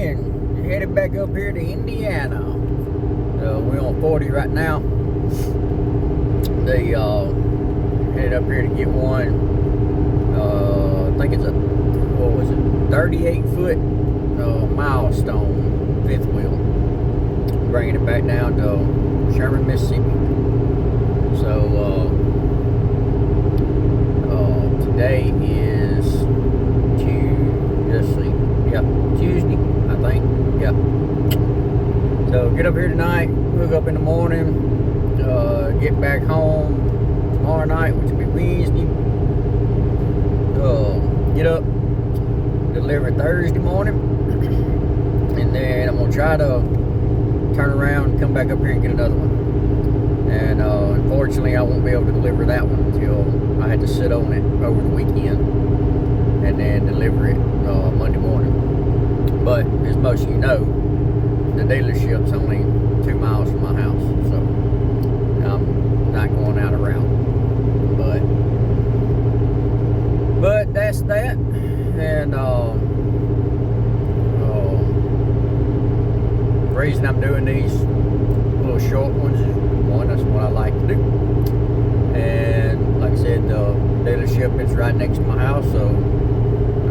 and headed back up here to Indiana. We're on 40 right now. They headed up here to get one. I think it's a 38-foot milestone fifth wheel. Bringing it back down to Sherman, Mississippi. So today is Tuesday, I think. Yep. So get up here tonight, hook up in the morning, get back home tomorrow night, which will be Wednesday. Get up, deliver Thursday morning, and then I'm gonna try to turn around and come back up here and get another one. And unfortunately, I won't be able to deliver that one until I had to sit on it over the weekend and then deliver it Monday morning. But as most of you know, the dealership's only 2 miles from my house, so I'm not going out around. But that's that. And the reason I'm doing these little short ones is, one, that's what I like to do. And like I said, the dealership is right next to my house, so I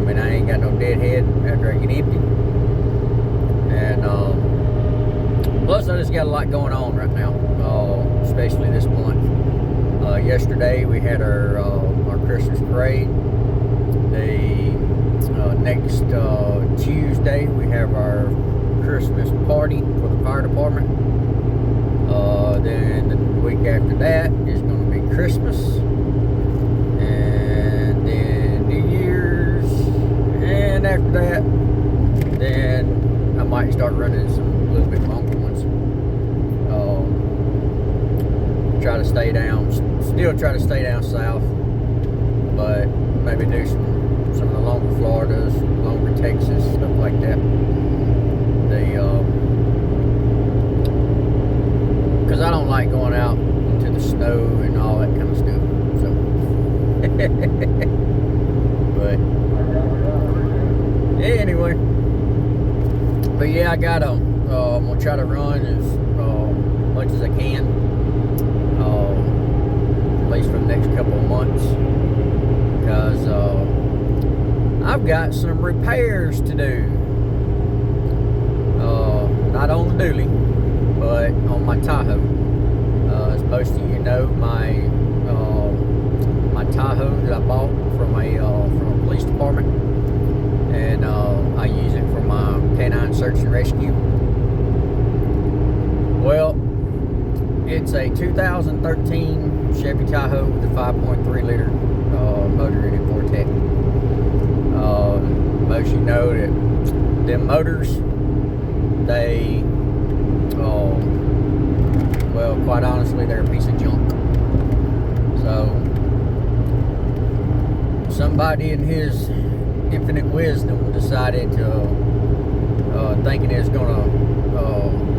mean, I ain't got no deadhead after I get empty. And plus I just got a lot going on right now, especially this month. Yesterday we had our Christmas parade. Next Tuesday we have our Christmas party for the fire department. Then the week after that is going to be Christmas, and then New Year's, and after that, then I might start running some a little bit longer ones. Try to stay down, still try to stay down south, but maybe do some of the longer Floridas, longer Texas, stuff like that. Because I don't like going out into the snow and all that kind of stuff. So, but anyway, but yeah, I got I'm gonna try to run as much as I can, at least for the next couple of months, because I've got some repairs to do. Not on the dually, but on my Tahoe. As most of you know, my Tahoe that I bought from a police department, and I use it for my canine search and rescue. Well, it's a 2013 Chevy Tahoe with a 5.3 liter motor in it, Vortec. Most of you know that them motors, they, well, quite honestly, they're a piece of junk. So, somebody in his infinite wisdom decided to, thinking it's gonna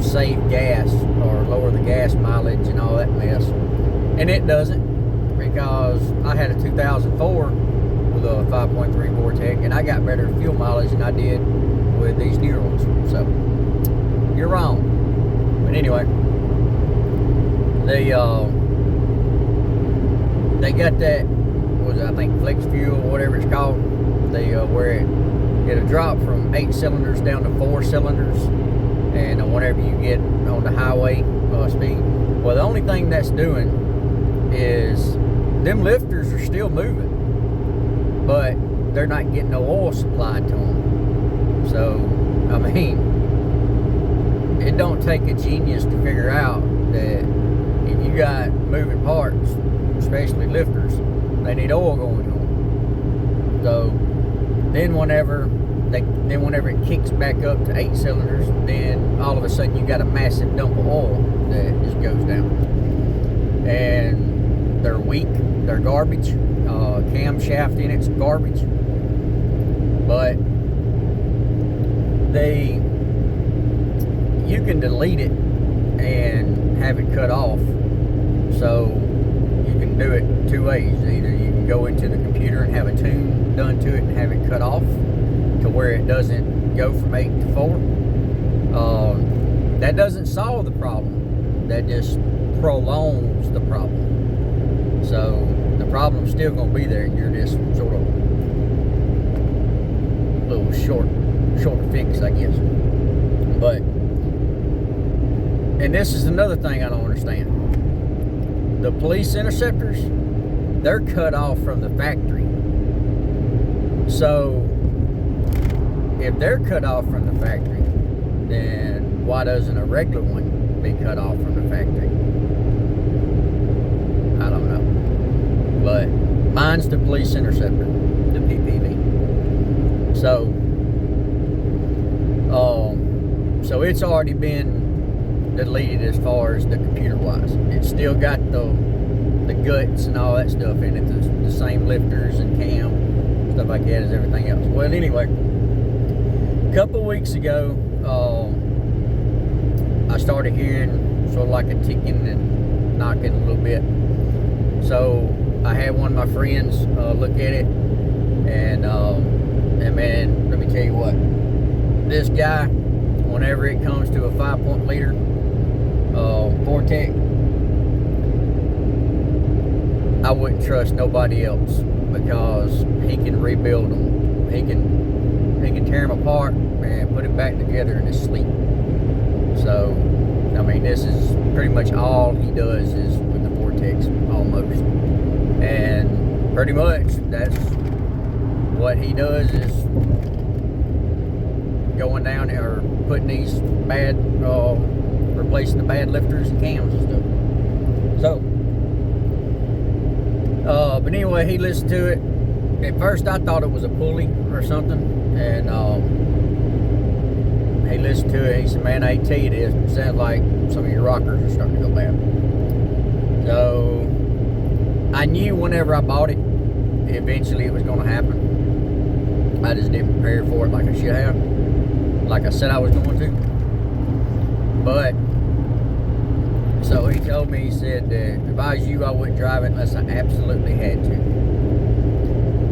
save gas or lower the gas mileage and all that mess, and it doesn't, because I had a 2004 with a 5.3 Vortec, and I got better fuel mileage than I did with these newer ones. So you're wrong. But anyway, they got that, what was it, I think flex fuel, whatever it's called. They where it'll drop from 8 cylinders down to 4 cylinders, and whenever you get on the highway speed. Well, the only thing that's doing is them lifters are still moving, but they're not getting no oil supplied to them. So, I mean, it don't take a genius to figure out that if you got moving parts, especially lifters, they need oil going to them. So, then whenever it kicks back up to 8 cylinders, then all of a sudden you got a massive dump of oil that just goes down. And they're weak, they're garbage. Camshaft in it's garbage. But you can delete it and have it cut off. So you can do it 2 ways. Either you can go into the computer and have a tune done to it and have it cut off to where it doesn't go from 8 to 4. That doesn't solve the problem. That just prolongs the problem. So the problem's still going to be there. You're just sort of a little shorter fix, I guess. But, and this is another thing I don't understand. The police interceptors, they're cut off from the factory. So if they're cut off from the factory, then why doesn't a regular one be cut off from the factory? I don't know. But mine's the police interceptor, the PPV. So it's already been deleted as far as the computer wise. It's still got the guts and all that stuff in it, the same lifters and cam, stuff like that as everything else. Well, anyway, a couple weeks ago, I started hearing sort of like a ticking and knocking a little bit. So I had one of my friends look at it, and man, let me tell you what, this guy, whenever it comes to a 5-point leader Vortex, I wouldn't trust nobody else, because he can rebuild them. He can tear them apart and put it back together in his sleep. So, I mean, this is pretty much all he does is with the Vortex, almost. And pretty much that's what he does, is going down there, or putting these bad, replacing the bad lifters and cams and stuff. So, but anyway, he listened to it. At first I thought it was a pulley or something, and he listened to it. He said, man, I hate to tell you this, it sounds like some of your rockers are starting to go bad. So I knew whenever I bought it, eventually it was going to happen. I just didn't prepare for it like I should have, like I said I was going to. But so he told me, he said that if I was you, I wouldn't drive it unless I absolutely had to.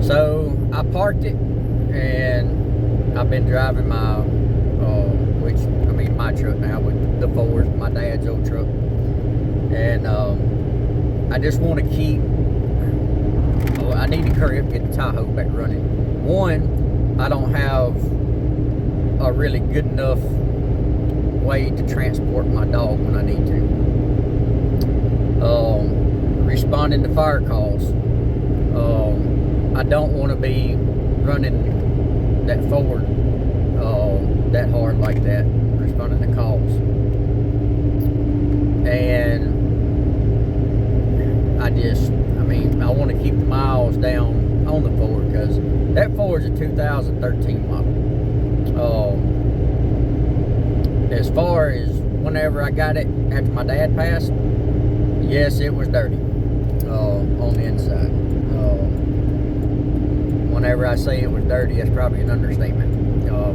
So I parked it, and I've been driving my my truck now, with the Ford, my dad's old truck. And I just want to keep, I need to hurry up and get the Tahoe back running. One, I don't have a really good enough way to transport my dog when I need to. Responding to fire calls. I don't want to be running that forward that hard like that, responding to calls. And I want to keep the miles down on the Ford, because that Ford's a 2013 model. As far as whenever I got it after my dad passed, yes, it was dirty on the inside. Whenever I say it was dirty, that's probably an understatement.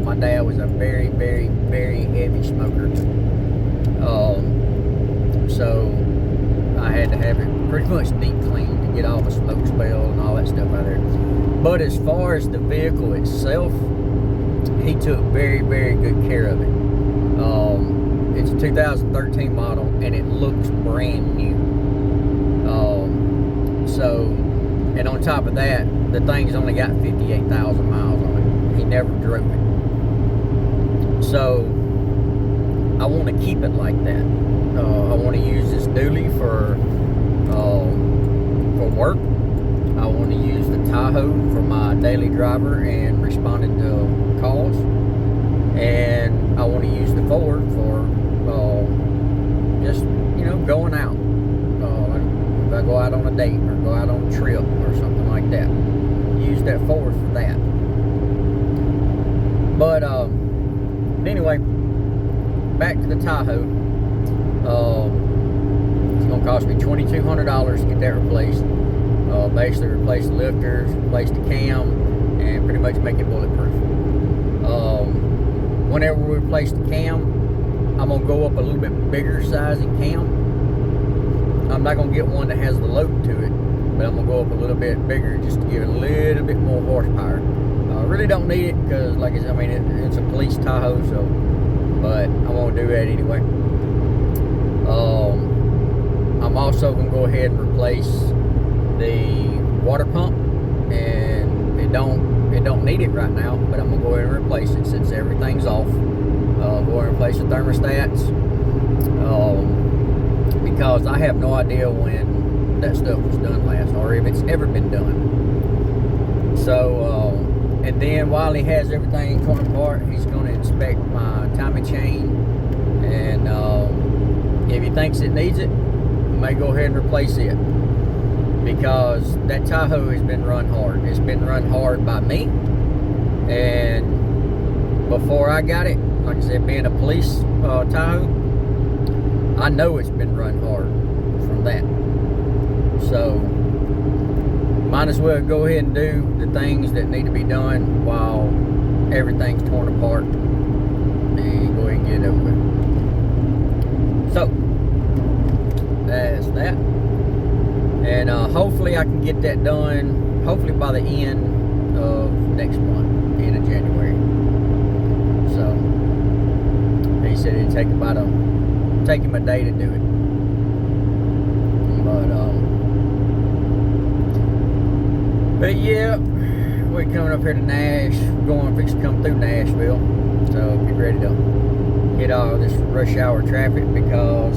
My dad was a very, very, very heavy smoker. So I had to have it pretty much deep cleaned to get all the smoke smell and all that stuff out of there. But as far as the vehicle itself, he took very, very good care of it. It's a 2013 model, and it looks brand new. And on top of that, the thing's only got 58,000 miles on it. He never drove it. So I want to keep it like that. I want to use this dually for work. I want to use the Tahoe for my daily driver and responding to calls. And I want to use the Ford for just, going out. If I go out on a date or go out on a trip or something like that, use that Ford for that. But anyway, back to the Tahoe. It's going to cost me $2,200 to get that replaced. Basically replace the lifters, replace the cam, and pretty much make it bulletproof. Whenever we replace the cam, I'm going to go up a little bit bigger size in cam. I'm not going to get one that has the load to it, but I'm going to go up a little bit bigger just to give it a little bit more horsepower. I really don't need it because, like I said, I mean, it's a police Tahoe, so, but I'm gonna do that anyway. I'm also gonna go ahead and replace the water pump, and it don't need it right now, but I'm gonna go ahead and replace it since everything's off. Go ahead and replace the thermostats, because I have no idea when that stuff was done last, or if it's ever been done. So, and then while he has everything torn apart, he's going to inspect my timing chain, and if he thinks it needs it, he may go ahead and replace it, because that Tahoe has been run hard. It's been run hard by me, and before I got it, like I said, being a police Tahoe, I know it's been run hard from that. So might as well go ahead and do the things that need to be done while everything's torn apart, and go ahead and get it over with. So that's that, and hopefully I can get that done, hopefully by the end of next month, end of January. So he said it'd take him a day to do it, but yeah, we're coming up here to Nash. We're fixing to come through Nashville, so get ready to hit all this rush hour traffic, because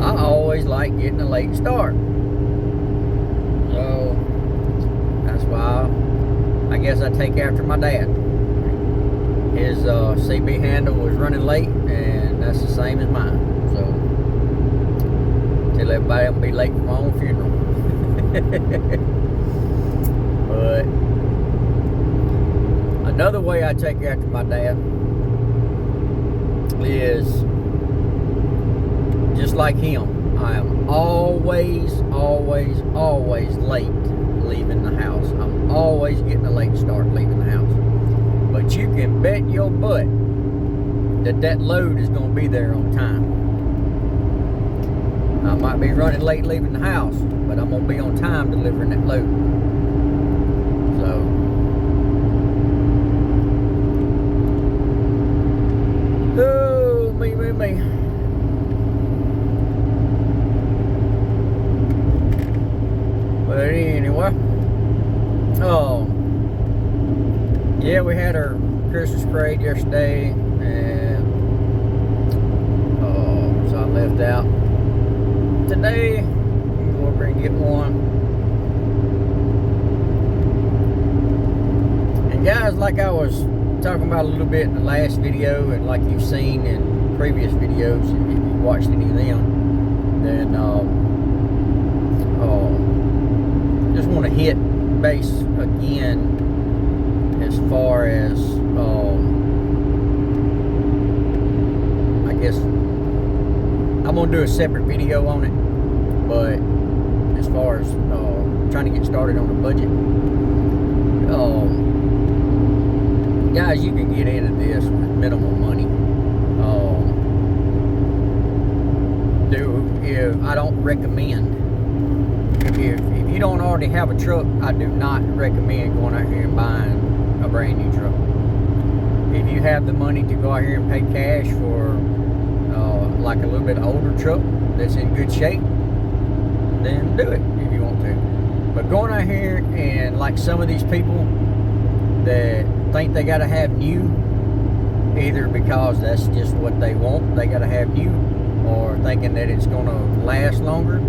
I always like getting a late start. So that's why I guess I take after my dad. His CB handle was running late, and that's the same as mine. So tell everybody I'm gonna be late for my own funeral. But another way I take after my dad is just like him. I am always late leaving the house. I'm always getting a late start leaving the house. But you can bet your butt that load is going to be there on time. I might be running late leaving the house, but I'm going to be on time delivering that load. So, oh, me. But anyway, yeah, we had our Christmas parade yesterday, and so I left out today. I'm go over and get one. And guys, like I was talking about a little bit in the last video, and like you've seen in previous videos, if you watched any of them, then just want to hit base again as far as I guess I'm gonna do a separate video on it, but as far as trying to get started on a budget, guys, you can get into this with minimal money. I don't recommend, if you don't already have a truck, I do not recommend going out here and buying a brand new truck. If you have the money to go out here and pay cash for like a little bit older truck that's in good shape, then do it if you want to. But going out here and like some of these people that think they gotta have new, either because that's just what they want, they gotta have new, or thinking that it's gonna last longer.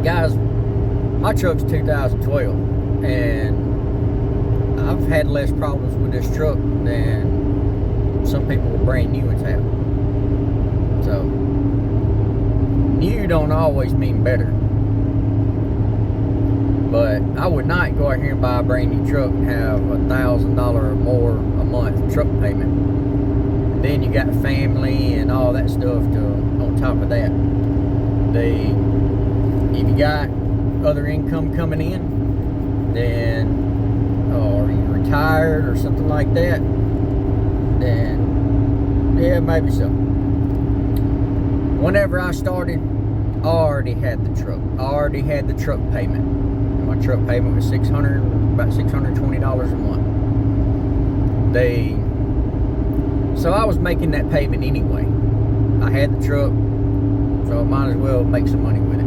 Guys, my truck's 2012, and I've had less problems with this truck than some people with brand new ones have. So, new don't always mean better. But I would not go out here and buy a brand new truck and have $1,000 or more a month truck payment. And then you got family and all that stuff on top of that. If you got other income coming in, then, or you're retired or something like that, then yeah, maybe so. Whenever I started, I already had the truck. I already had the truck payment. My truck payment was $600 about $620 a month. So I was making that payment anyway. I had the truck, so I might as well make some money with it.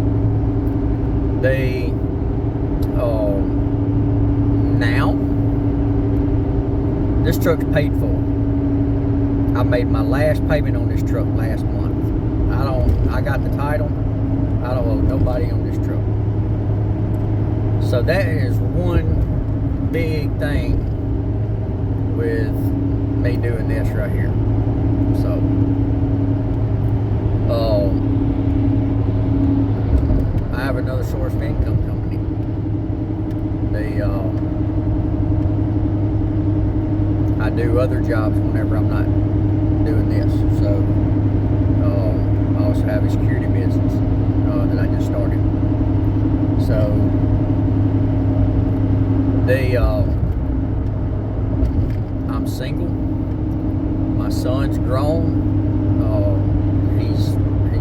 Now this truck's paid for. I made my last payment on this truck last month. I got the title. I don't owe nobody on this truck. So that is one big thing with me doing this right here. So I have another source of income company. I do other jobs whenever I'm not doing this. So I also have a security business that I just started. So I'm single. My son's grown. He's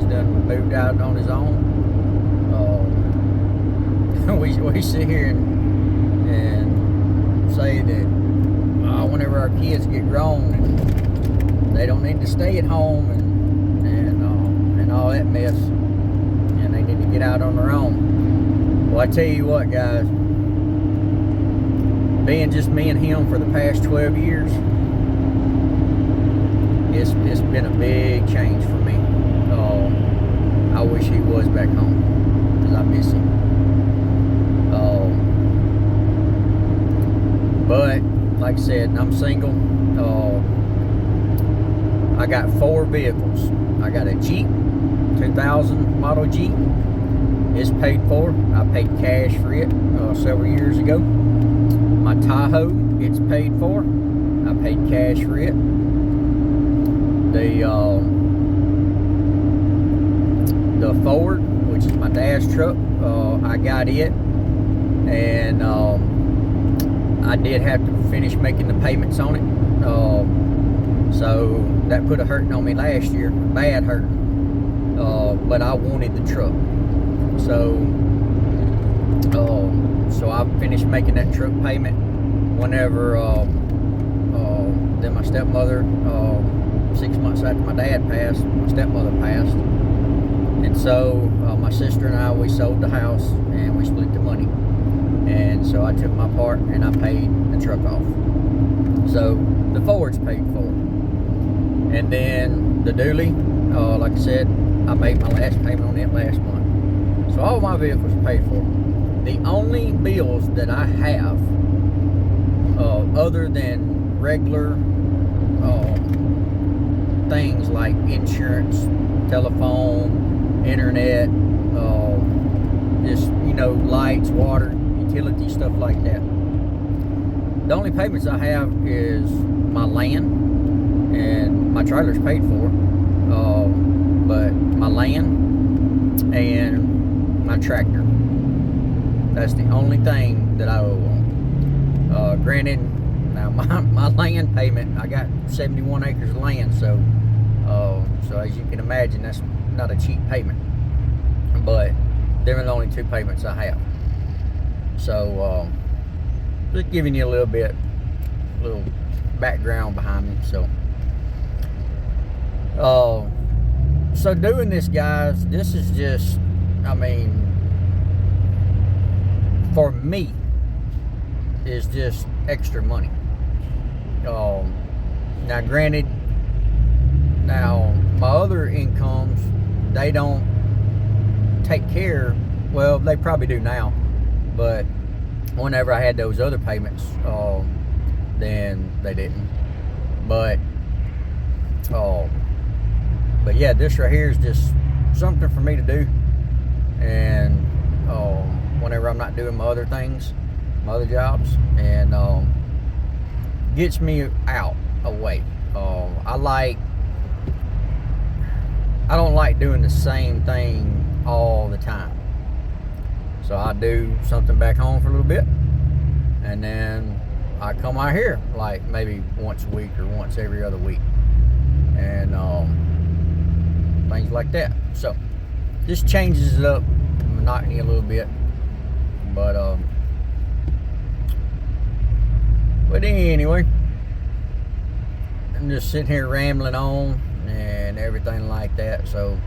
done moved out on his own. We sit here and say that whenever our kids get grown, they don't need to stay at home and all that mess, and they need to get out on their own. Well, I tell you what, guys, being just me and him for the past 12 years, it's been a big change for me. I wish he was back home, because I miss him. But like I said, I'm single. I got 4 vehicles. I got a Jeep, 2000 model Jeep. It's paid for. I paid cash for it several years ago. My Tahoe, it's paid for. I paid cash for it. The Ford, which is my dad's truck, I got it, and I did have to finish making the payments on it. So that put a hurting on me last year, bad hurting. But I wanted the truck, so I finished making that truck payment. Whenever then my stepmother, 6 months after my dad passed, my stepmother passed, and so my sister and I, we sold the house and we split the money. And so I took my part and I paid the truck off. So the Ford's paid for. And then the dually, like I said, I made my last payment on it last month. So all my vehicles are paid for. The only bills that I have, other than regular things like insurance, telephone, internet, just, lights, water, utility, stuff like that. The only payments I have is my land, and my trailer's paid for, but my land and my tractor, that's the only thing that I owe on. Granted, now my land payment, I got 71 acres of land, so as you can imagine, that's not a cheap payment, but they're the only 2 payments I have. So just giving you a little background behind me. So doing this, guys, this is just, for me, is just extra money. Now granted, my other incomes, they don't take care, well, they probably do now, but whenever I had those other payments, then they didn't. But yeah, this right here is just something for me to do, and whenever I'm not doing my other things, my other jobs, and gets me out, away. I don't like doing the same thing all the time. So I do something back home for a little bit, and then I come out here like maybe once a week or once every other week, and things like that. So this changes it up, monotony a little bit, but But anyway, I'm just sitting here rambling on and everything like that. So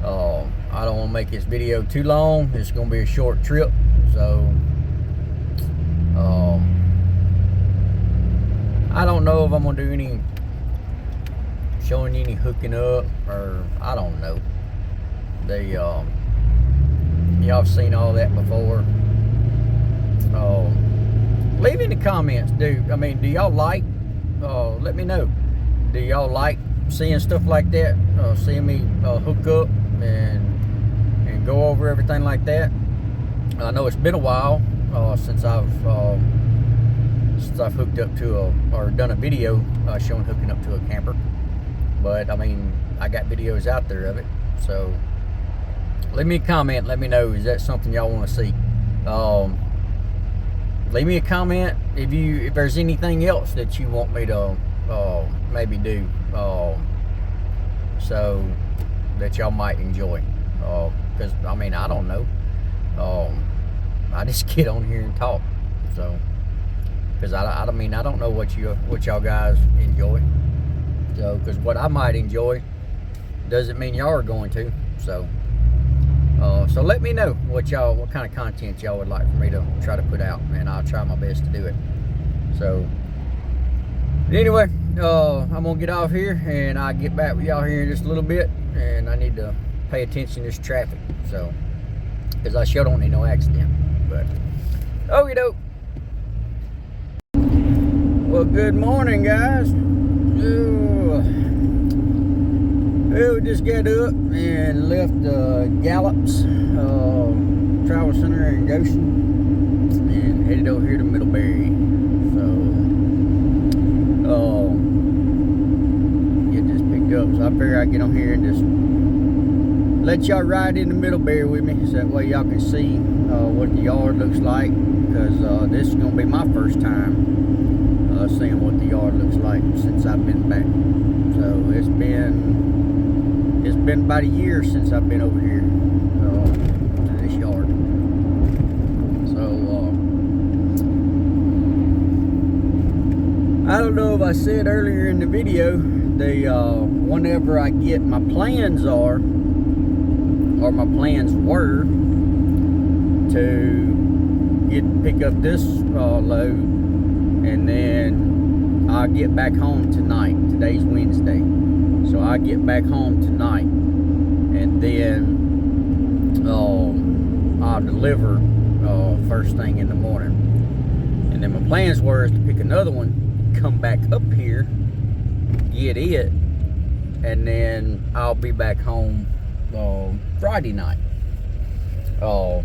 I don't want to make this video too long. It's going to be a short trip. So I don't know if I'm going to do any showing you any hooking up, or I don't know. Y'all have seen all that before. Leave in the comments, do y'all like, let me know, do y'all like seeing stuff like that, seeing me hook up and go over everything like that? I know it's been a while since I've hooked up to or done a video showing hooking up to a camper, but I mean, I got videos out there of it. So leave me a comment, let me know, is that something y'all want to see? Leave me a comment if there's anything else that you want me to maybe do, so that y'all might enjoy. Because I mean, I don't know. I just get on here and talk. So because I mean, I don't know what y'all guys enjoy. So because what I might enjoy doesn't mean y'all are going to. So so let me know what kind of content y'all would like for me to try to put out, and I'll try my best to do it. So anyway, I'm gonna get off here and I'll get back with y'all here in just a little bit, and I need to pay attention to this traffic, so because I sure don't need no accident. But okie doke. Well, good morning, guys. We just got up and left Gallup's Travel Center in Goshen and headed over here to Middlebury. So get this picked up. So I figure I'd get on here and just let y'all ride into Middlebury with me, so that way y'all can see what the yard looks like, because this is gonna be my first time seeing what the yard looks like since I've been back. So it's been about a year since I've been over here to this yard. So I don't know if I said earlier in the video, whenever I get my plans are, or my plans were, to pick up this load, and then I'll get back home tonight. Today's Wednesday. So I get back home tonight, and then I'll deliver first thing in the morning. And then my plans were is to pick another one, come back up here, get it, and then I'll be back home Friday night. I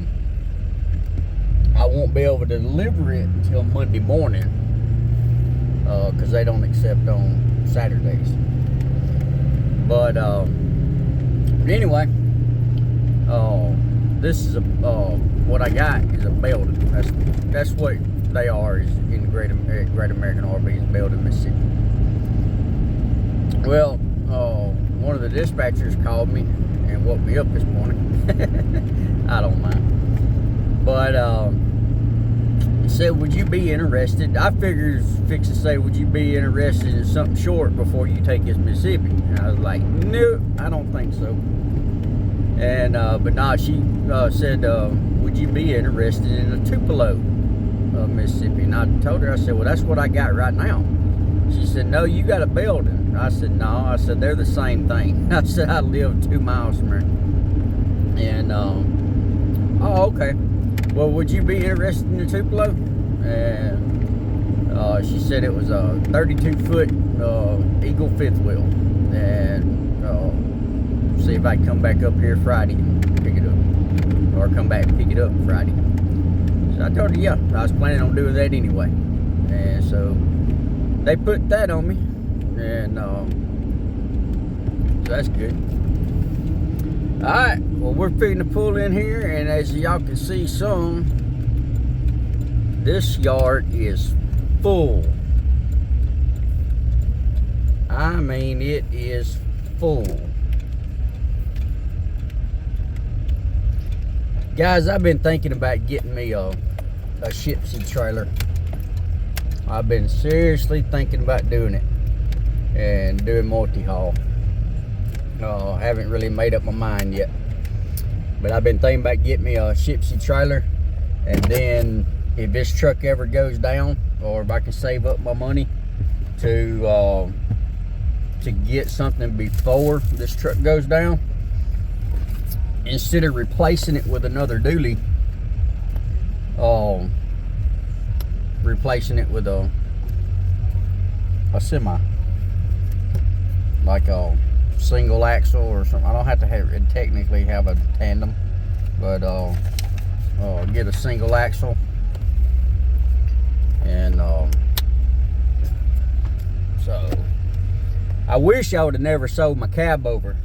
won't be able to deliver it until Monday morning, because they don't accept on Saturdays. But anyway, this is what I got is a Belden. That's what they are, is in the Great American RVs, Belden, Mississippi. Well, one of the dispatchers called me and woke me up this morning. I don't mind. But he said, would you be interested? I figured fix to say, would you be interested in something short before you take this Mississippi? And I was like, no, I don't think so. And but nah, she said, would you be interested in a Tupelo Mississippi? And I told her, I said, well, that's what I got right now. She said, no, you got a Belden. I said, no. I said, they're the same thing. I said, I live 2 miles from her. And oh, okay. Well, would you be interested in the Tupelo? And she said it was a 32-foot Eagle fifth wheel. And see if I can come back up here Friday and pick it up. Or come back and pick it up Friday. So I told her, yeah, I was planning on doing that anyway. And so they put that on me. And so that's good. Alright, well, we're fitting to pull in here, and as y'all can see this yard is full. I mean, it is full. Guys, I've been thinking about getting me a Shipsy trailer. I've been seriously thinking about doing it and doing multi-haul. Haven't really made up my mind yet, but I've been thinking about getting me a Shipsy trailer, and then if this truck ever goes down, or if I can save up my money to get something before this truck goes down, instead of replacing it with another dually, replacing it with a semi, like a single axle or something. I don't have to technically have a tandem, but get a single axle, and so I wish I would have never sold my cab over.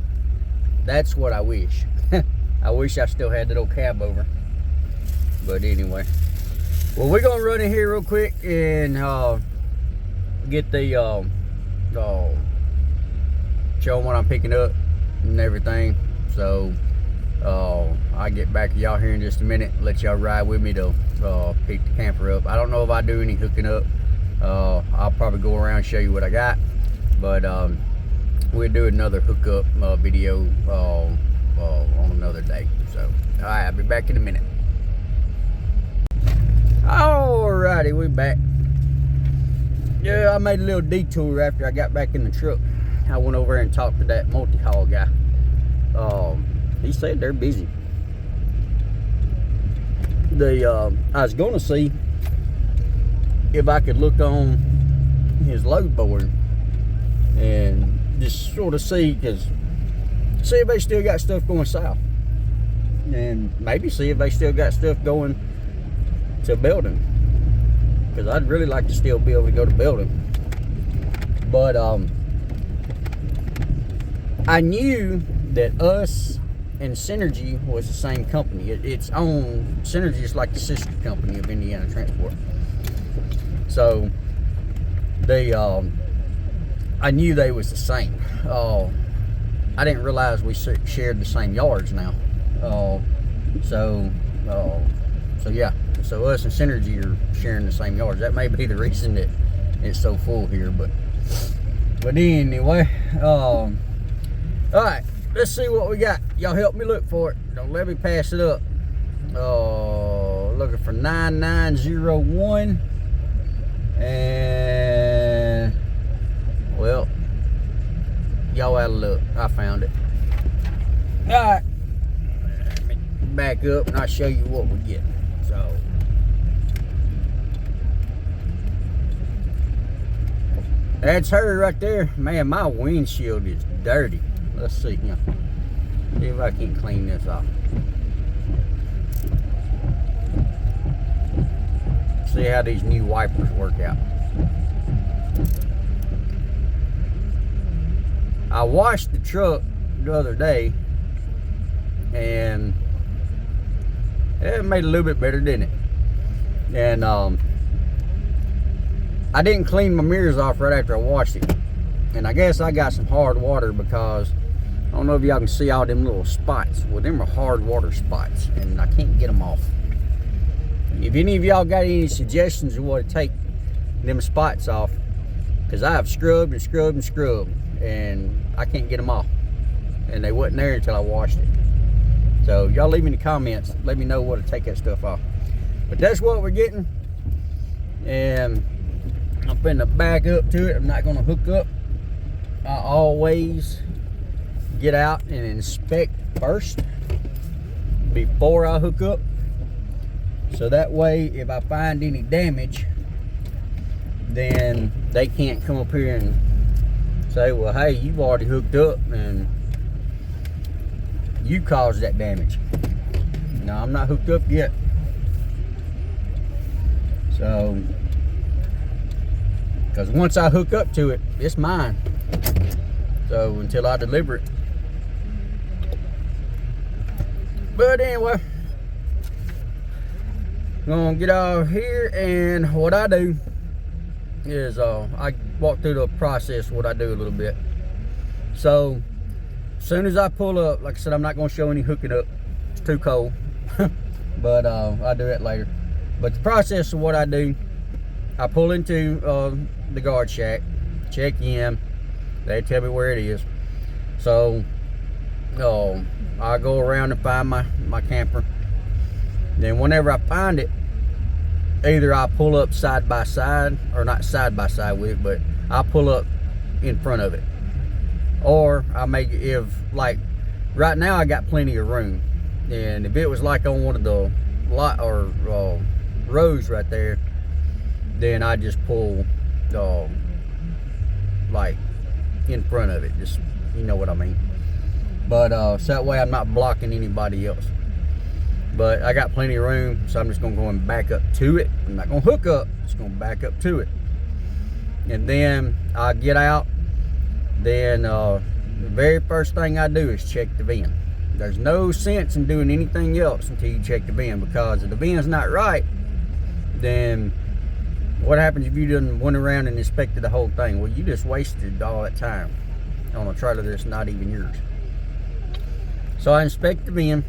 That's what I wish. I wish I still had that old cab over. But anyway, well, we're gonna run in here real quick and get the show them what I'm picking up and everything. So I'll get back to y'all here in just a minute, let y'all ride with me to pick the camper up. I don't know if I do any hooking up. I'll probably go around and show you what I got, but we'll do another hookup video on another day. So all right, I'll be back in a minute. Alrighty, we back. Yeah, I made a little detour after I got back in the truck. I went over there and talked to that multi-haul guy. He said they're busy. I was gonna see if I could look on his load board and just sort of see if they still got stuff going south, and maybe see if they still got stuff going to Belden, because I'd really like to still be able to go to Belden. But I knew that us and Synergy was the same company. Its own, Synergy is like the sister company of Indiana Transport. So I knew they was the same. I didn't realize we shared the same yards now. So yeah. So us and Synergy are sharing the same yards. That may be the reason that it's so full here, but anyway, all right, let's see what we got. Y'all help me look for it. Don't let me pass it up. Looking for 9901, and well, y'all had a look. I found it. All right, let me back up and I'll show you what we get. So that's her right there. Man, my windshield is dirty. Let's see here. See if I can clean this off. See how these new wipers work out. I washed the truck the other day, and it made it a little bit better, didn't it? And I didn't clean my mirrors off right after I washed it, and I guess I got some hard water, because I don't know if y'all can see all them little spots. Well, them are hard water spots, and I can't get them off. If any of y'all got any suggestions of what to take them spots off, because I have scrubbed and scrubbed and scrubbed, and I can't get them off, and they wasn't there until I washed it. So y'all leave me in the comments, let me know what to take that stuff off. But that's what we're getting, and I'm finna back up to it. I'm not gonna hook up. I always get out and inspect first before I hook up, so that way if I find any damage, then they can't come up here and say, well, hey, you've already hooked up and you caused that damage. No, I'm not hooked up yet. So, because once I hook up to it, it's mine. So until I deliver it. But anyway, I'm gonna get out here, and what I do is I walk through the process, what I do a little bit. So as soon as I pull up, like I said, I'm not gonna show any hooking up, it's too cold. But I'll do that later. But the process of what I do I pull into the guard shack, check in. They tell me where it is. So I go around and find my camper. Then whenever I find it, either I pull up side by side, or not side by side with it, but I pull up in front of it. Or I make, if like right now I got plenty of room, and if it was like on one of the rows right there, then I just pull like in front of it, just, you know what I mean. But so that way I'm not blocking anybody else. But I got plenty of room, so I'm just gonna go and back up to it. I'm not gonna hook up, just gonna back up to it. And then I get out. Then the very first thing I do is check the VIN. There's no sense in doing anything else until you check the VIN, because if the VIN's not right, then what happens if you done went around and inspected the whole thing? Well, you just wasted all that time on a trailer that's not even yours. So I inspect the VIN,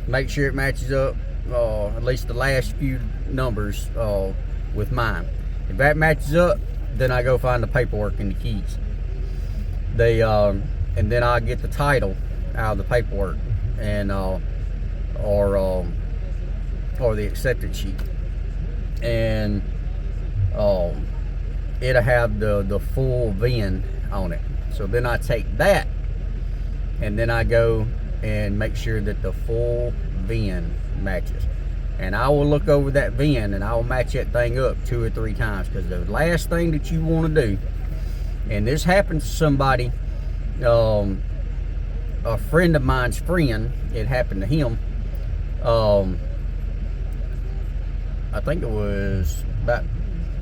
make sure it matches up, at least the last few numbers with mine. If that matches up, then I go find the paperwork and the keys. And then I get the title out of the paperwork, and or the acceptance sheet, and it'll have the full VIN on it. So then I take that, and then I go and make sure that the full VIN matches. And I will look over that VIN and I will match that thing up 2 or 3 times, because the last thing that you want to do, and this happens to somebody, a friend of mine's friend, it happened to him. I think it was about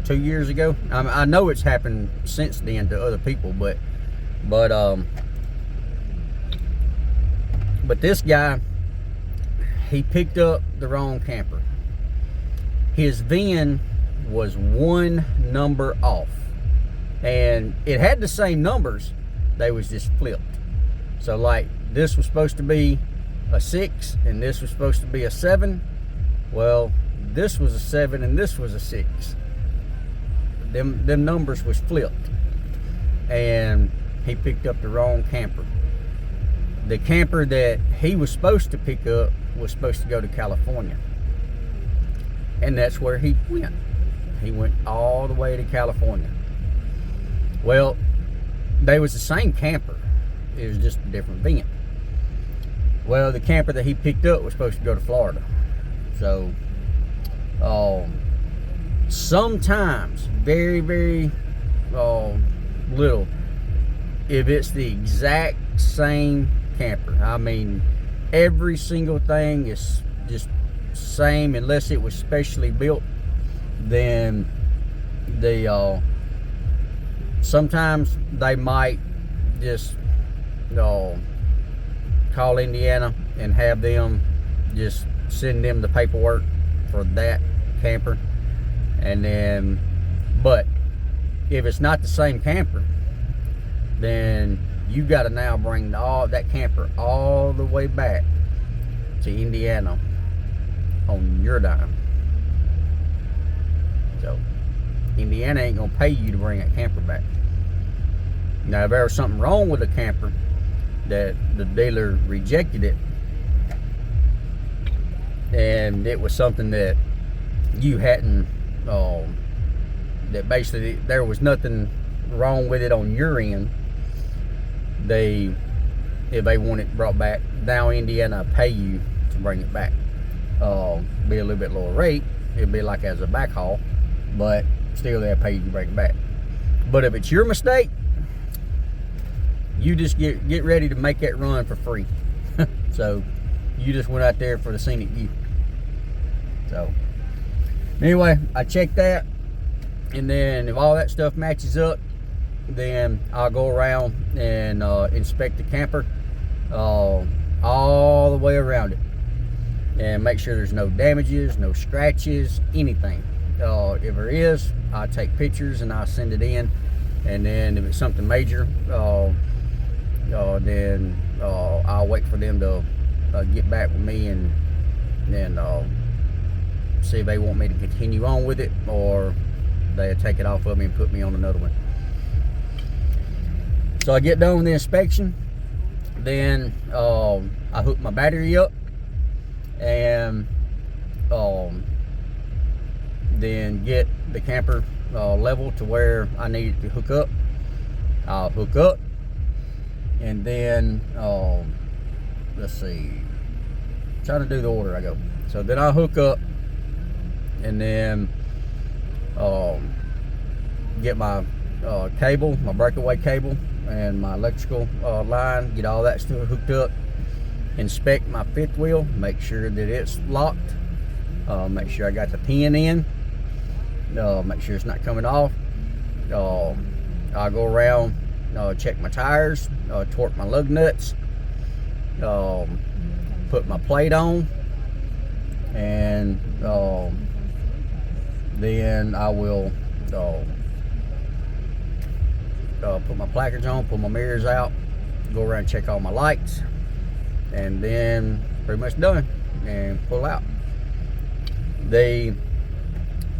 2 years ago. I know it's happened since then to other people, but this guy, he picked up the wrong camper. His VIN was 1 number off, and it had the same numbers, they was just flipped. So like, this was supposed to be a 6 and this was supposed to be a 7. Well, this was a 7 and this was a 6. Them numbers was flipped, and he picked up the wrong camper. The camper that he was supposed to pick up was supposed to go to California, and that's where he went. He went all the way to California. Well, they was the same camper, it was just a different VIN. Well, the camper that he picked up was supposed to go to Florida. So sometimes, very, very little, if it's the exact same camper, I mean, every single thing is just same, unless it was specially built, then sometimes they might just call Indiana and have them just send them the paperwork for that camper. And then, but if it's not the same camper, then you got to now bring all that camper all the way back to Indiana on your dime. So Indiana ain't gonna pay you to bring that camper back. Now, if there was something wrong with the camper that the dealer rejected it, and it was something that you hadn't, that basically there was nothing wrong with it on your end, if they want it brought back, now Indiana pay you to bring it back. Be a little bit lower rate, it'd be like as a backhaul, but still they'll pay you to bring it back. But if it's your mistake, you just get ready to make that run for free. So you just went out there for the scenic view. So anyway, I check that, and then if all that stuff matches up, then I'll go around and inspect the camper all the way around it, and make sure there's no damages, no scratches, anything. If there is, I'll take pictures and I'll send it in, and then if it's something major, then I'll wait for them to get back with me and then see if they want me to continue on with it, or they'll take it off of me and put me on another one. So I get done with the inspection, then I hook my battery up, and then get the camper level to where I need it to hook up. I'll hook up, and then let's see, I'm trying to do the order I go. So then I hook up, and then get my cable, my breakaway cable, and my electrical line, get all that stuff hooked up, inspect my fifth wheel, make sure that it's locked, make sure I got the pin in, make sure it's not coming off. I'll go around, check my tires, torque my lug nuts, put my plate on, and then I will put my placards on, pull my mirrors out, go around and check all my lights, and then pretty much done, and pull out.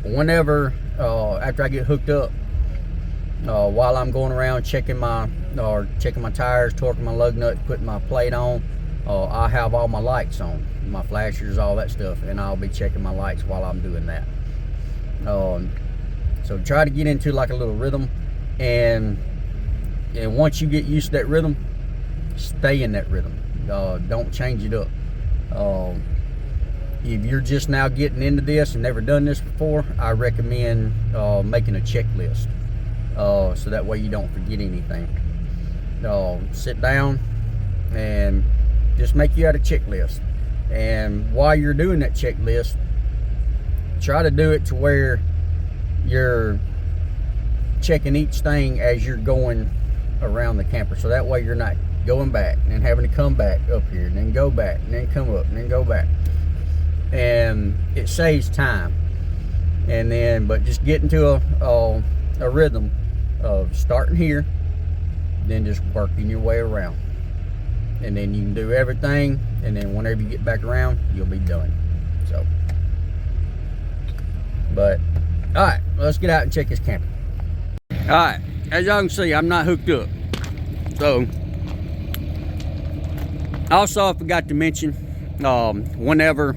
Whenever after I get hooked up, while I'm going around checking my tires, torquing my lug nuts, putting my plate on, I have all my lights on, my flashers, all that stuff, and I'll be checking my lights while I'm doing that. So try to get into like a little rhythm, and once you get used to that rhythm, stay in that rhythm. Don't change it up. If you're just now getting into this and never done this before, I recommend making a checklist, so that way you don't forget anything. Sit down and just make you out a checklist, and while you're doing that checklist, try to do it to where you're checking each thing as you're going around the camper, so that way you're not going back and then having to come back up here and then go back and then come up and then go back, and it saves time. And then but just get into a rhythm of starting here, then just working your way around, and then you can do everything, and then whenever you get back around, you'll be done. So but all right, let's get out and check this camper. All right, as y'all can see, I'm not hooked up. So also, I forgot to mention, whenever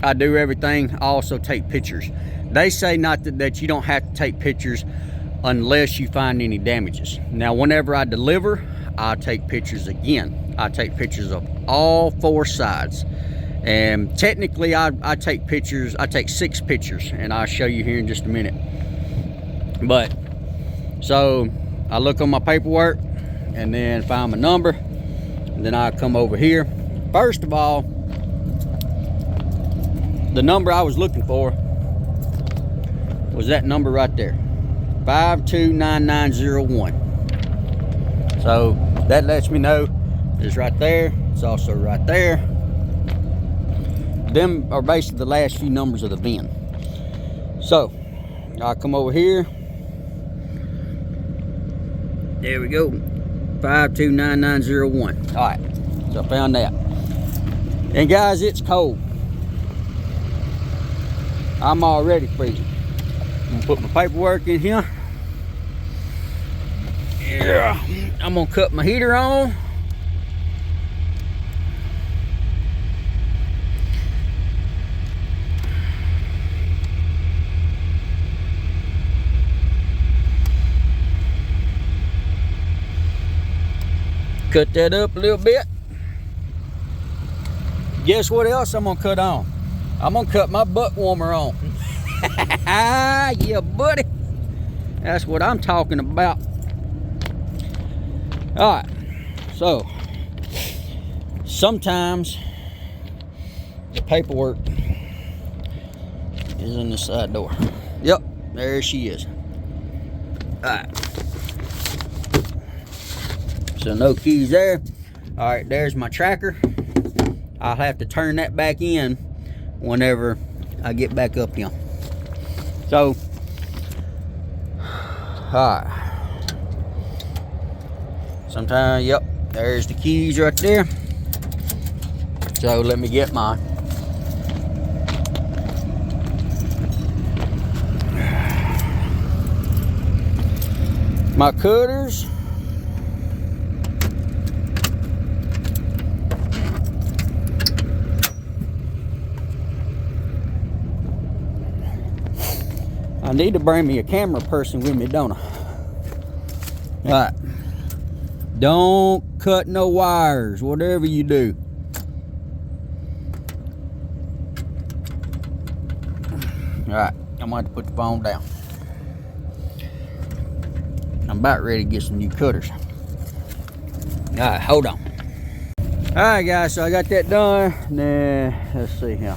I do everything, I also take pictures. They say that you don't have to take pictures unless you find any damages. Now, whenever I deliver, I take pictures again. I take pictures of all four sides. And technically, I take pictures. I take 6 pictures, and I'll show you here in just a minute. But so I look on my paperwork, and then find my number, and then I come over here. First of all, the number I was looking for was that number right there, 529901. So that lets me know it's right there. It's also right there. Them are basically the last few numbers of the VIN. So I'll come over here. There we go, 529901. All right, so I found that. And guys, it's cold. I'm already freezing. I'm gonna put my paperwork in here. Yeah, I'm gonna cut my heater on. Cut that up a little bit. Guess what else I'm gonna cut on? I'm gonna cut my butt warmer on. Yeah, buddy. That's what I'm talking about. All right, so sometimes the paperwork is in the side door. Yep, there she is. All right. So no keys there. All right, there's my tracker. I'll have to turn that back in whenever I get back up here. So, all right. Sometimes, yep, there's the keys right there. So let me get my My cutters. I need to bring me a camera person with me, don't I? All right. Don't cut no wires, whatever you do. All right, I'm going to have to put the phone down. I'm about ready to get some new cutters. All right, hold on. All right, guys, so I got that done. Now, let's see here.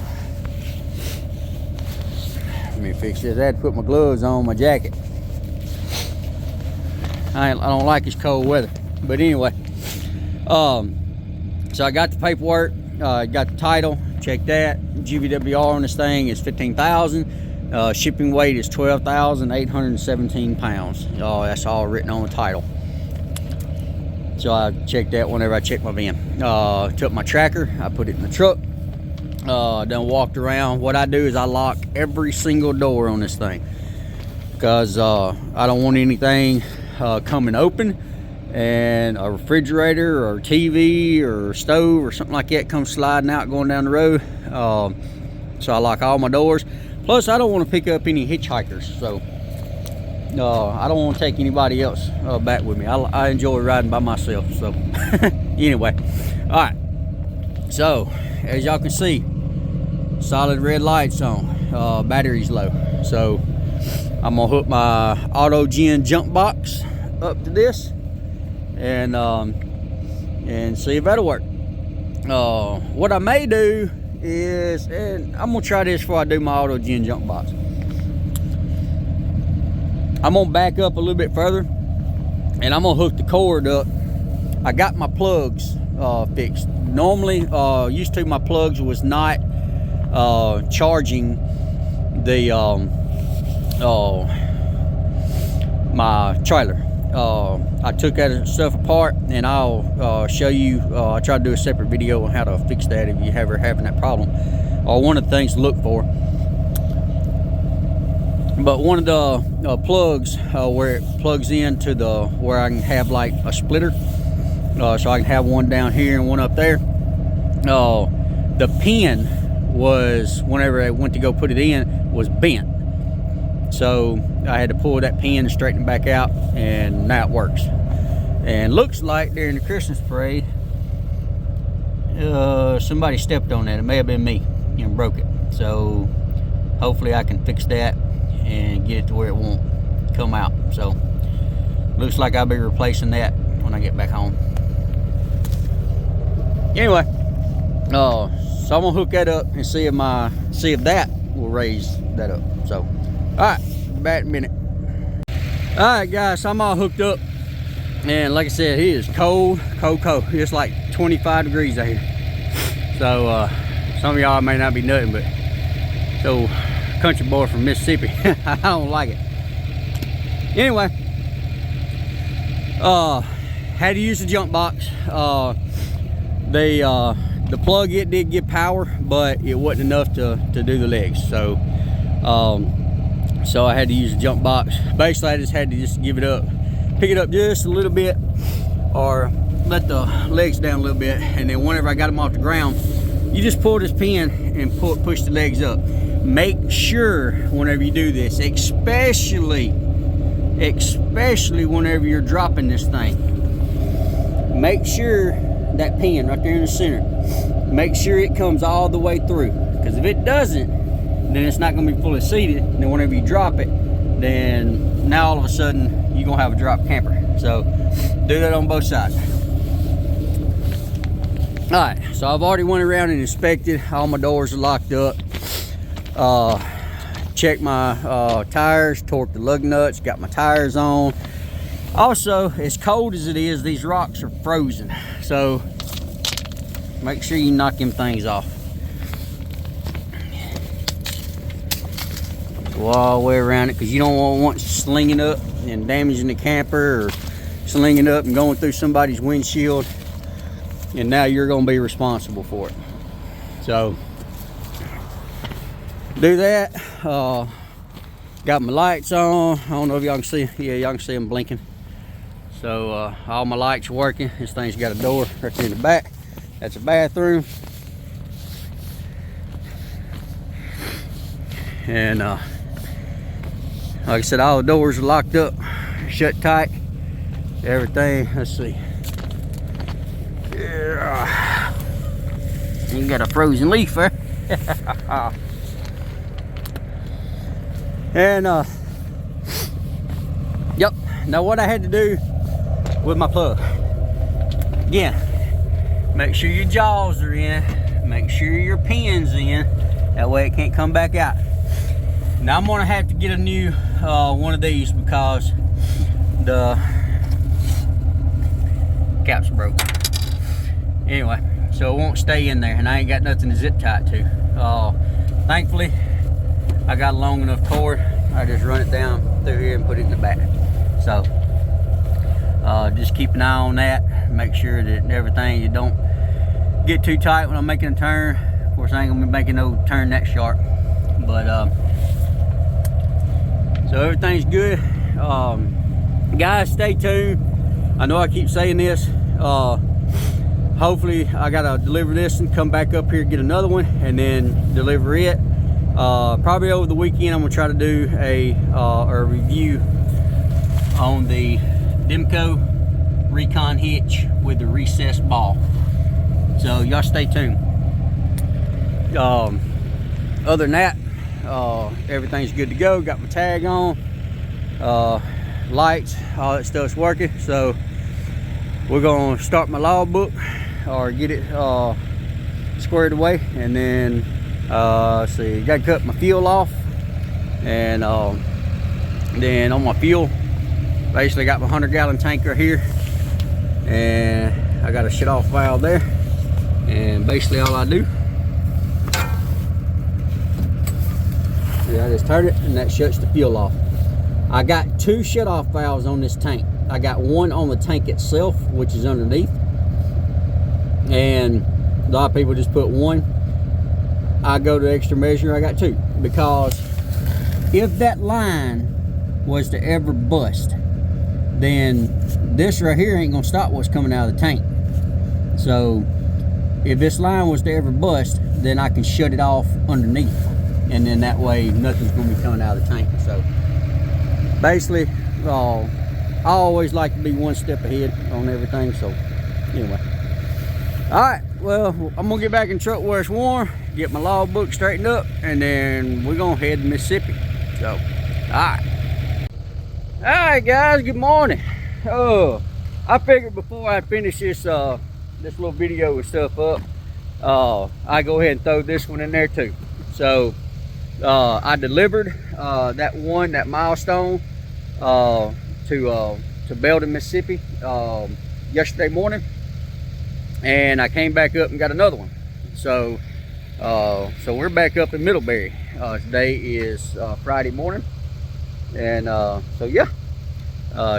Let me fix this. I had to put my gloves on my jacket. I don't like this cold weather. But anyway, so I got the paperwork, got the title, check that. GVWR on this thing is 15,000. Shipping weight is 12,817 pounds. That's all written on the title. So I checked that whenever I checked my VIN. Took my tracker, I put it in the truck. Then walked around. What I do is I lock every single door on this thing because I don't want anything coming open, and a refrigerator or TV or stove or something like that comes sliding out going down the road. So I lock all my doors. Plus I don't want to pick up any hitchhikers, so I don't want to take anybody else back with me. I enjoy riding by myself. So anyway, all right, so as y'all can see, solid red lights on, battery's low. So I'm gonna hook my autogen jump box up to this and see if that'll work. What I may do is, and I'm gonna try this before I do my autogen jump box, I'm gonna back up a little bit further and I'm gonna hook the cord up. I got my plugs fixed. Normally, used to, my plugs was not charging the my trailer. I took that stuff apart, and I'll show you. I tried to do a separate video on how to fix that if you ever having that problem, or one of the things to look for. But one of the plugs where it plugs into the, where I can have like a splitter, so I can have one down here and one up there. The pin was, whenever I went to go put it in, was bent. So I had to pull that pin and straighten it back out, and now it works. And looks like during the Christmas parade, somebody stepped on that. It may have been me and broke it. So hopefully I can fix that and get it to where it won't come out. So looks like I'll be replacing that when I get back home. Anyway, so I'm gonna hook that up and see if that will raise that up. So, all right, back in a minute. All right, guys, so I'm all hooked up, and like I said, it is cold. It's like 25 degrees out here. So some of y'all may not be nothing, but so country boy from Mississippi, I don't like it. Anyway, had to use the jump box. The plug, it did get power, but it wasn't enough to do the legs. So so I had to use the jump box. Basically, I just had to give it up, pick it up just a little bit, or let the legs down a little bit, and then whenever I got them off the ground, you just pull this pin and push the legs up. Make sure whenever you do this, especially whenever you're dropping this thing, make sure that pin right there in the center, make sure it comes all the way through, because if it doesn't, then it's not going to be fully seated, and then whenever you drop it, then now all of a sudden you're going to have a drop camper. So do that on both sides. All right, so I've already went around and inspected. All my doors are locked up. Checked my tires, torqued the lug nuts, got my tires on. Also, as cold as it is, these rocks are frozen, so make sure you knock them things off. Go all the way around it, because you don't want slinging up and damaging the camper, or slinging up and going through somebody's windshield, and now you're going to be responsible for it. So do that. Got my lights on. I don't know if y'all can see. Yeah, y'all can see them blinking. So all my lights are working. This thing's got a door right there in the back. That's a bathroom. And like I said, all the doors are locked up, shut tight, everything. Let's see. Yeah. You got a frozen leaf there. And yep. Now what I had to do with my plug, again, make sure your jaws are in, make sure your pin's in, that way it can't come back out. Now I'm gonna have to get a new one of these because the cap's broke. Anyway, so it won't stay in there, and I ain't got nothing to zip tie it to. Thankfully, I got a long enough cord. I just run it down through here and put it in the back. So just keep an eye on that. Make sure that everything, you don't get too tight when I'm making a turn. Of course, I ain't gonna be making no turn that sharp, but so everything's good. Guys, stay tuned. I know I keep saying this. Hopefully I gotta deliver this and come back up here, get another one, and then deliver it. Probably over the weekend I'm gonna try to do a review on the demco recon hitch with the recessed ball. So y'all stay tuned. Other than that, everything's good to go. Got my tag on, lights, all that stuff's working. So we're gonna start my logbook or get it squared away, and then let's see, gotta cut my fuel off, and then on my fuel, basically got my 100-gallon tank right here, and I got a shut off valve there, and basically all I do, I just turn it and that shuts the fuel off. I got 2 shut off valves on this tank. I got one on the tank itself, which is underneath, and a lot of people just put one. I go to extra measure, I got 2, because if that line was to ever bust, then this right here ain't gonna stop what's coming out of the tank. So if this line was to ever bust, then I can shut it off underneath, and then that way nothing's gonna be coming out of the tank. So basically, I always like to be one step ahead on everything. So anyway, all right, well, I'm gonna get back in the truck where it's warm, get my logbook straightened up, and then we're gonna head to Mississippi. So all right guys, good morning. I figured before I finish this this little video and stuff up, I go ahead and throw this one in there too. So I delivered that milestone to Belden, Mississippi yesterday morning, and I came back up and got another one. So so we're back up in Middlebury. Today is Friday morning, and so yeah,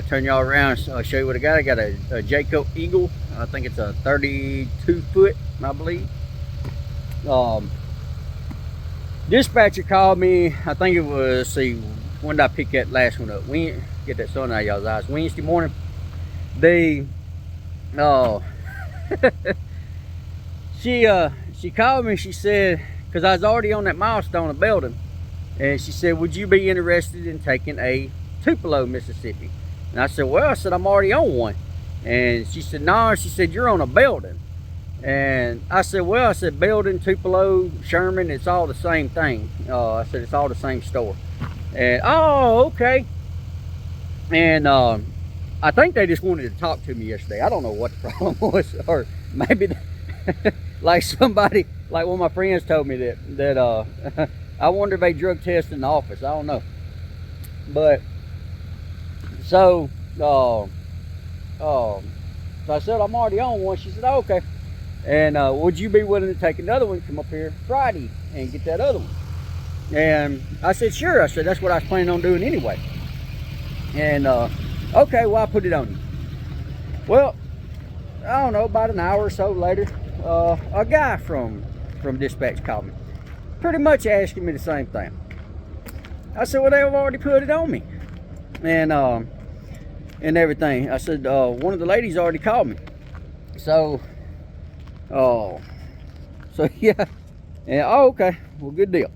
turn y'all around, show you what I got. I got a Jayco Eagle. I think it's a 32 foot, I believe. Dispatcher called me, I think it was, see, when did I pick that last one up? Get that sun out of y'all's eyes. Wednesday morning. They she called me, she said, because I was already on that milestone of Belden, and she said, would you be interested in taking a Tupelo, Mississippi? And I said, well, I'm already on one. And she said, no, she said, you're on a Belden. And I said, well, Belden, Tupelo, Sherman, it's all the same thing. I said, it's all the same store. And oh, okay. And I think they just wanted to talk to me yesterday. I don't know what the problem was, or maybe like somebody, like one of my friends told me that I wonder if they drug test in the office. I don't know. But so I said, I'm already on one. She said, oh, okay. And would you be willing to take another one, come up here Friday and get that other one? And I said, sure. I said, that's what I was planning on doing anyway. And okay, well, I put it on you. Well, I don't know, about an hour or so later, a guy from dispatch called me, pretty much asking me the same thing. I said, well, they've already put it on me. And and everything. I said, one of the ladies already called me. So, yeah. And, oh, okay. Well, good deal.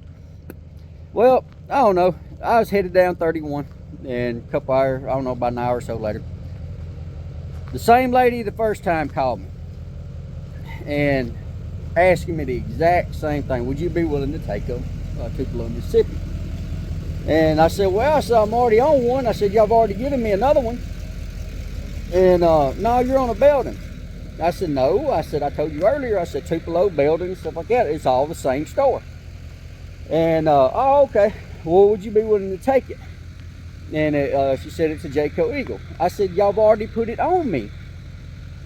Well, I don't know. I was headed down 31, and a couple hours, I don't know, about an hour or so later, the same lady the first time called me and asking me the exact same thing. Would you be willing to take a Tupelo, Mississippi? And I said, well, I'm already on one. I said, y'all have already given me another one. And no, you're on a Belden. I said, no. I said, I told you earlier. I said, Tupelo, Belden, stuff like that. It's all the same store. And oh, okay. Well, would you be willing to take it? And she said it's a Jayco Eagle. I said, y'all have already put it on me.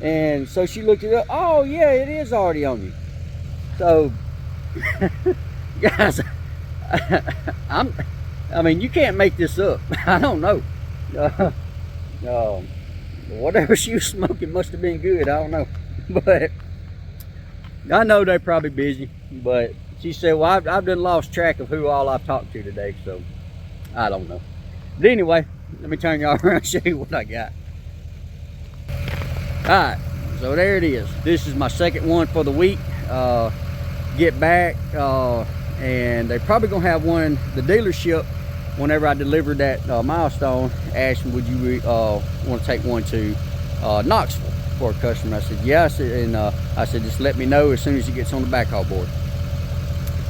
And so she looked it up. Oh yeah, it is already on you. So guys, I mean, you can't make this up. I don't know. Whatever she was smoking must have been good. I don't know. But I know they're probably busy. But she said, well, I've done lost track of who all I've talked to today. So I don't know. But anyway, let me turn y'all around and show you what I got. Alright, so there it is. This is my second one for the week. Get back, and they're probably gonna have one, the dealership, whenever I deliver that milestone, asked me, would you want to take one to Knoxville for a customer? I said, yes, and I said, just let me know as soon as he gets on the backhaul board.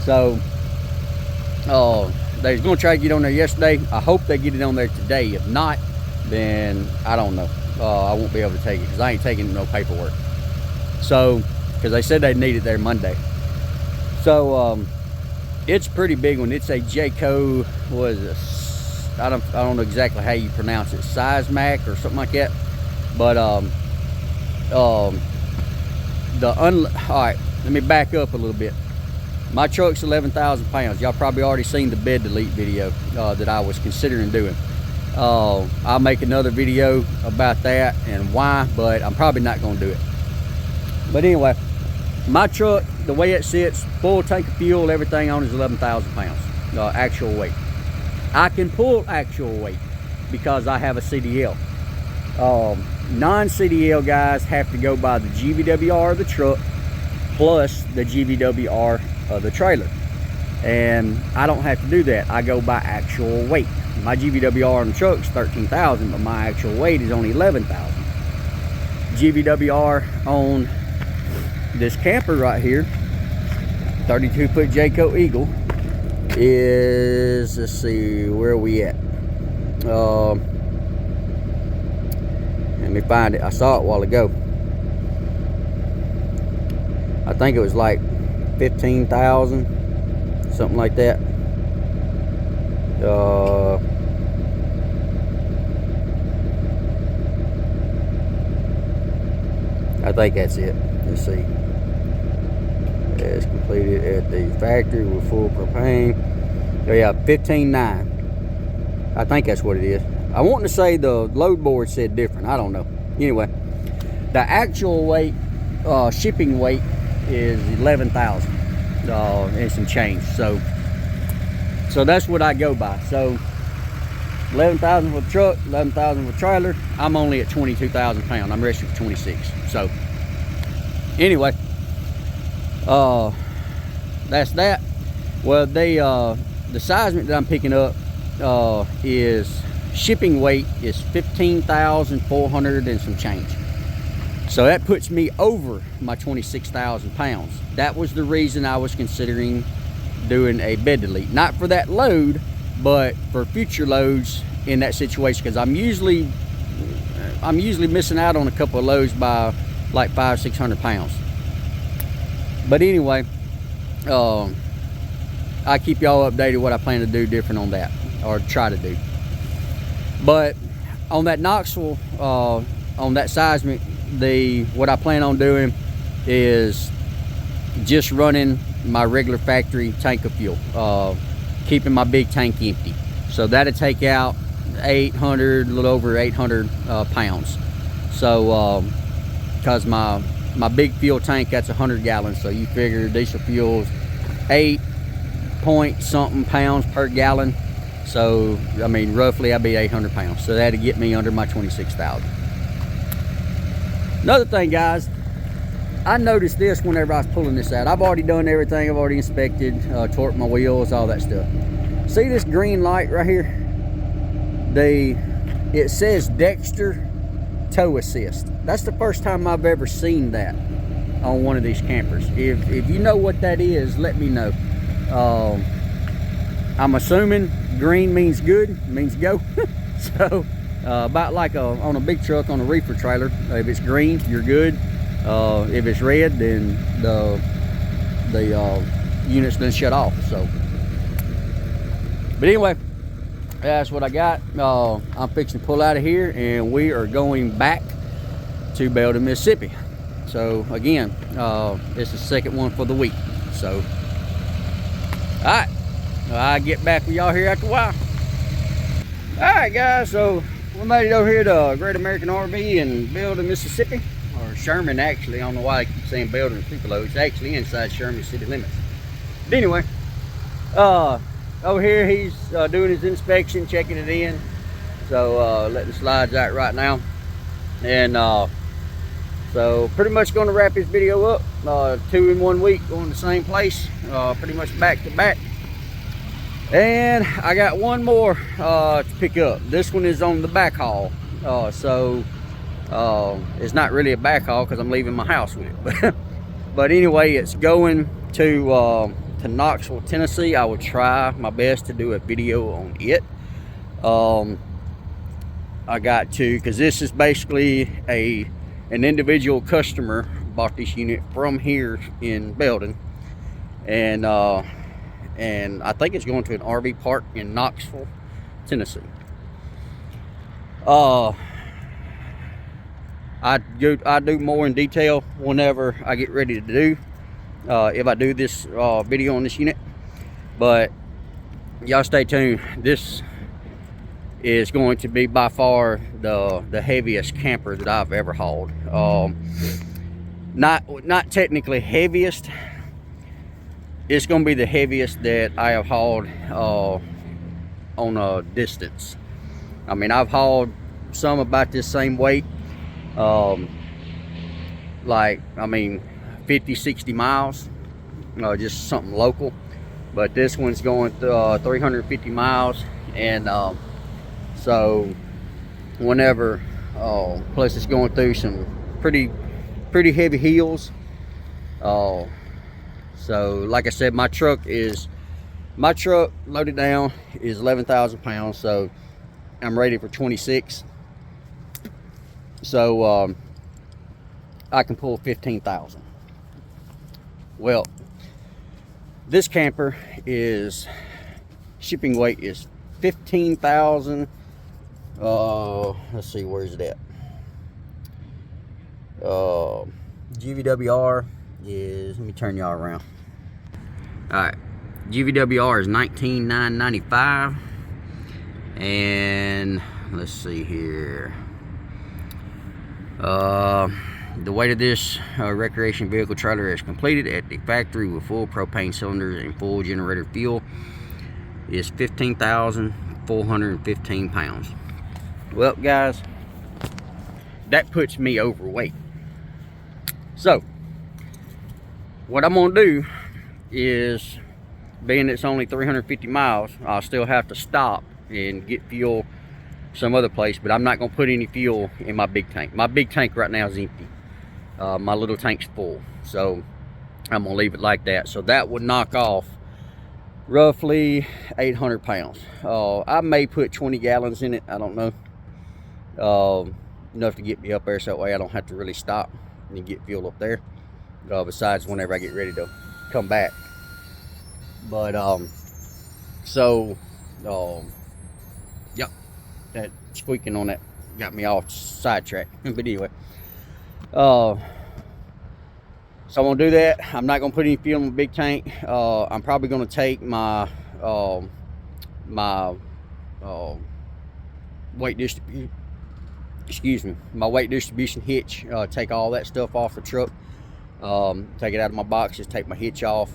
So, they was gonna try to get on there yesterday. I hope they get it on there today. If not, then I don't know. I won't be able to take it because I ain't taking no paperwork. So, because they said they need it there Monday. So, it's a pretty big one. It's a Jayco, what is this? I don't know exactly how you pronounce it. Sizemac or something like that. But, all right, let me back up a little bit. My truck's 11,000 pounds. Y'all probably already seen the bed delete video that I was considering doing. I'll make another video about that and why, but I'm probably not going to do it. But anyway, my truck, the way it sits, full tank of fuel, everything on is 11,000 pounds, actual weight. I can pull actual weight because I have a CDL. Non-CDL guys have to go by the GVWR of the truck plus the GVWR of the trailer. And I don't have to do that. I go by actual weight. My GVWR on the truck is 13,000, but my actual weight is only 11,000. GVWR on this camper right here, 32-foot Jayco Eagle, is, let's see, where are we at? Let me find it. I saw it a while ago. I think it was like 15,000, something like that. I think that's it. Let's see. It's completed at the factory with full propane. Oh yeah, 15.9. I think that's what it is. I want to say the load board said different. I don't know. Anyway, the actual weight, shipping weight, is 11,000 and some change. So that's what I go by. So 11,000 for the truck, 11,000 for the trailer. I'm only at 22,000 pounds. I'm registered for 26. So anyway, that's that. Well, the seismic that I'm picking up is shipping weight is 15,400 and some change. So that puts me over my 26,000 pounds. That was the reason I was considering doing a bed delete. Not for that load, but for future loads in that situation, because I'm usually missing out on a couple of loads by like 500-600 pounds. But anyway, I keep y'all updated what I plan to do different on that, or try to do. But on that Knoxville, on that seismic, what I plan on doing is just running my regular factory tank of fuel, keeping my big tank empty. So that'll take out 800, a little over 800 pounds. So because my big fuel tank, that's 100 gallons, so you figure diesel fuel's 8 point something pounds per gallon. So, I mean, roughly I'd be 800 pounds. So that'd get me under my 26,000. Another thing, guys, I noticed this whenever I was pulling this out. I've already done everything. I've already inspected, torqued my wheels, all that stuff. See this green light right here? It says Dexter Tow Assist. That's the first time I've ever seen that on one of these campers. If you know what that is, let me know. I'm assuming green means good, means go. So about like on a big truck, on a reefer trailer, if it's green, you're good. If it's red, then the unit's done shut off. So, but anyway, that's what I got. I'm fixing to pull out of here, and we are going back to Belden, Mississippi. So again, it's the second one for the week. So, all right, I'll get back with y'all here after a while. All right, guys. So we made it over here to Great American RV in Belden, Mississippi. Or Sherman, actually. I don't know why I keep saying Belden and Tupelo. It's actually inside Sherman city limits. But anyway, over here he's doing his inspection, checking it in. So letting the slides out right now. And so pretty much going to wrap this video up. 2 in 1 week, going to the same place, pretty much back to back. And I got one more to pick up. This one is on the back haul. It's not really a back haul because I'm leaving my house with it. But anyway, it's going to Knoxville, Tennessee. I will try my best to do a video on it. I got to, because this is basically an individual customer bought this unit from here in Belden, and I think it's going to an RV park in Knoxville, Tennessee. I do more in detail whenever I get ready to do, if I do this video on this unit. But y'all stay tuned. This is going to be by far the heaviest camper that I've ever hauled. Not technically heaviest. It's going to be the heaviest that I have hauled on a distance. I mean, I've hauled some about this same weight. Like, I mean, 50-60 miles, just something local. But this one's going 350 miles, and so whenever plus it's going through some pretty heavy hills. So like I said, my truck loaded down is 11,000 pounds, so I'm ready for 26. So I can pull 15,000. Well, this camper is shipping weight is 15,000. Let's see, where's it at? GVWR is, let me turn y'all around. All right, GVWR is 19,995, and let's see here. The weight of this recreation vehicle trailer is completed at the factory with full propane cylinders and full generator fuel is 15,415 pounds. Well, guys, that puts me overweight. So what I'm gonna do is, being it's only 350 miles, I'll still have to stop and get fuel some other place, but I'm not gonna put any fuel in my big tank. My big tank right now is empty. My little tank's full, so I'm gonna leave it like that. So that would knock off roughly 800 pounds. I may put 20 gallons in it, I don't know. Enough to get me up there, so that way I don't have to really stop and get fuel up there. Besides whenever I get ready to come back. But yep, that squeaking on that got me off sidetrack. But anyway, so I'm gonna do that. I'm not gonna put any fuel in the big tank. I'm probably gonna take my weight distribution, my weight distribution hitch, take all that stuff off the truck, take it out of my box, just take my hitch off.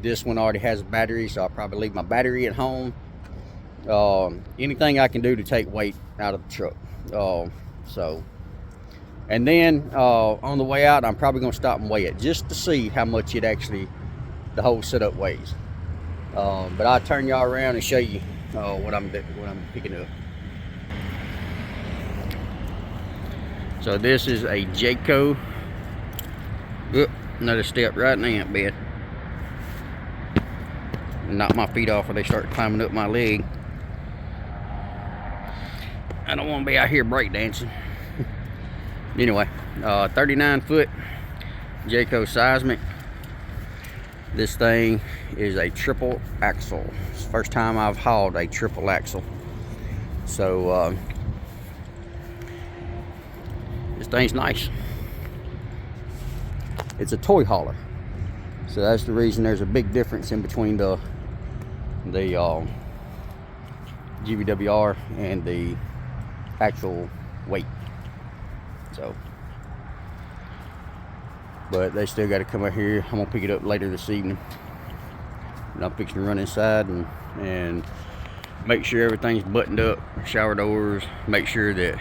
This one already has a battery, so I'll probably leave my battery at home. anything I can do to take weight out of the truck. So, and then on the way out, I'm probably gonna stop and weigh it just to see how much it actually, the whole setup weighs. But I'll turn y'all around and show you what I'm picking up. So this is a Jayco. Oop, another step right in the ant bed. Knock my feet off or they start climbing up my leg. I don't want to be out here breakdancing. Anyway, 39 foot Jayco seismic. This thing is a triple axle. It's the first time I've hauled a triple axle. So this thing's nice. It's a toy hauler. So that's the reason there's a big difference in between the GVWR and the actual weight. So, but they still got to come out here. I'm gonna pick it up later this evening, and I'm fixing to run inside and make sure everything's buttoned up, shower doors, make sure that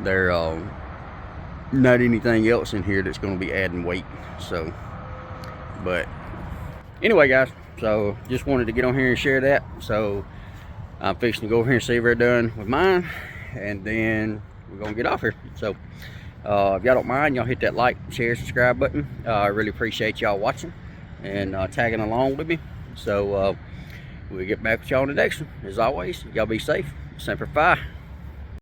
there not anything else in here that's going to be adding weight. So, but anyway, guys, so just wanted to get on here and share that. So I'm fixing to go over here and see if we're done with mine, and then we're gonna get off here. So if y'all don't mind, y'all hit that like, share, subscribe button. I really appreciate y'all watching and tagging along with me. So we'll get back with y'all in the next one. As always, y'all be safe. Semper Fi.